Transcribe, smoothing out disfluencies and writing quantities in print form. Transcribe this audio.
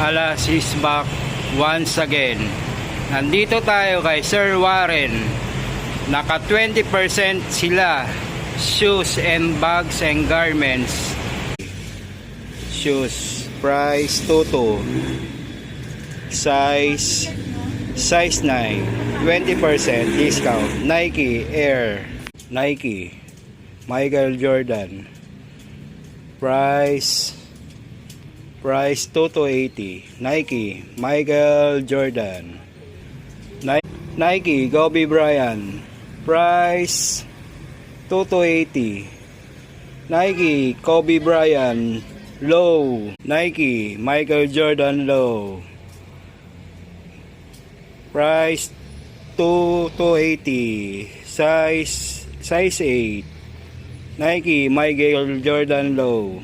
Alas is back once again. Nandito tayo kay Sir Warren. Naka 20% sila. Shoes and bags and garments. Shoes price 22. Size 9. 20% discount. Nike Air. Nike Michael Jordan. Price 2280. Nike Michael Jordan. Nike Kobe Bryant. Price 2280. Nike Kobe Bryant Low. Nike Michael Jordan Low. Price 2280. Size 8. Nike Michael Jordan Low.